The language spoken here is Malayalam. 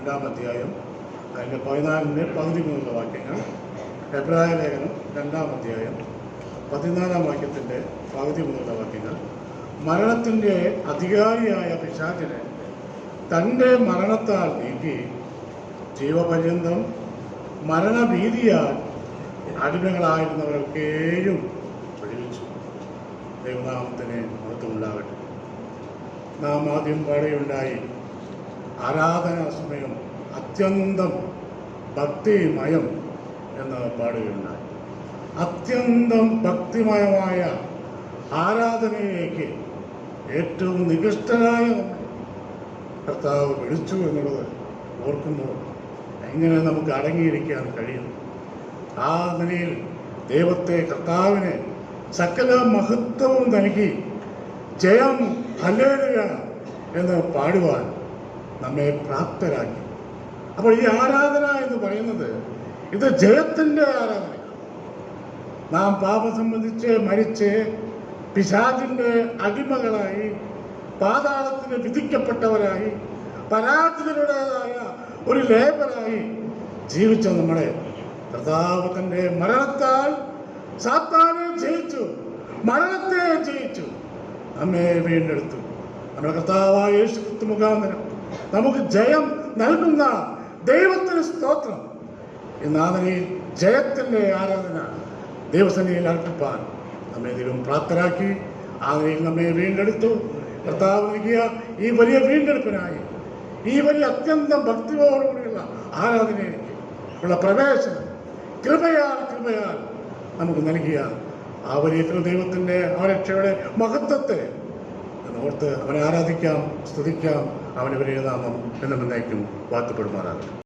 2-ാം അധ്യായം അതിൻ്റെ 14-ന്റെ പകുതി മുതലുള്ള വാക്യങ്ങൾ, എബ്രായ ലേഖനം 2-ാം അധ്യായം 14-ാം വാക്യത്തിൻ്റെ പകുതി മുതലുള്ള വാക്യങ്ങൾ. മരണത്തിൻ്റെ അധികാരിയായ പിശാചിനെ തൻ്റെ മരണത്താൽ നീക്കി ജീവപര്യന്തം മരണഭീതിയാൽ അടിമകളായിരുന്നവരൊക്കെയും വിടുവിച്ചു. ദൈവനാമത്തിന് മഹത്വമുണ്ടാകട്ടെ. നാം ആദ്യം പാടുകയുണ്ടായി, ആരാധനാ സമയം അത്യന്തം ഭക്തിമയം എന്ന് പാടുകയുണ്ടായി. അത്യന്തം ഭക്തിമയമായ ആരാധനയിലേക്ക് ഏറ്റവും നികൃഷ്ടരായ കർത്താവ് വിളിച്ചു എന്നുള്ളത് ഓർക്കുമ്പോൾ എങ്ങനെ നമുക്ക് അടങ്ങിയിരിക്കാൻ കഴിയും? ആ നിലയിൽ ദൈവത്തെ, കർത്താവിനെ സകല മഹത്വവും നൽകി ജയം ഹല്ലേലൂയ എന്ന് പാടുവാൻ നമ്മെ പ്രാപ്തരാക്കി. അപ്പോൾ ഈ ആരാധന എന്ന് പറയുന്നത് ഇത് ജയത്തിൻ്റെ ആരാധന. നാം പാപം സംബന്ധിച്ച് മരിച്ച് പിശാചിൻ്റെ അടിമകളായി, പാതാളത്തിന് വിധിക്കപ്പെട്ടവരായി, പരാജിതരുടേതായ ഒരു ലേബറായി ജീവിച്ച നമ്മളെ കർത്താവ് തൻ്റെ മരണത്താൽ സാത്താനെ ജയിച്ചു, മരണത്തെ ജയിച്ചു, നമ്മെ വീണ്ടെടുത്തു. നമ്മുടെ കർത്താവായ യേശുക്രിസ്തു മുഖാന്തരം നമുക്ക് ജയം നൽകുന്ന ദൈവത്തിന് സ്തോത്രം. ഇന്ന് ആ നിലയിൽ ജയത്തിൻ്റെ ആരാധന ദൈവസന്നിധിയിൽ അർപ്പിപ്പാൻ നമ്മെ ദൈവം പ്രാപ്തരാക്കി. ആ നിലയിൽ നമ്മെ വീണ്ടെടുത്തു. കർത്താവ് നൽകിയ ഈ വലിയ വീണ്ടെടുപ്പിനായി, ഈ വലിയ അത്യന്തം ഭക്തിയോടുകൂടിയുള്ള ആരാധനയിലേക്ക് ഉള്ള പ്രവേശനം കൃപയാൽ നമുക്ക് നൽകിയ ആ വലിയ ദൈവത്തിൻ്റെ രക്ഷയുടെ മഹത്വത്തെ ഓർത്ത് അവനെ ആരാധിക്കാം, സ്തുതിക്കാം. അവൻ്റെ വലിയ നാമം എന്നും എന്നേക്കും വാഴ്ത്തപ്പെടുമാറാകട്ടെ.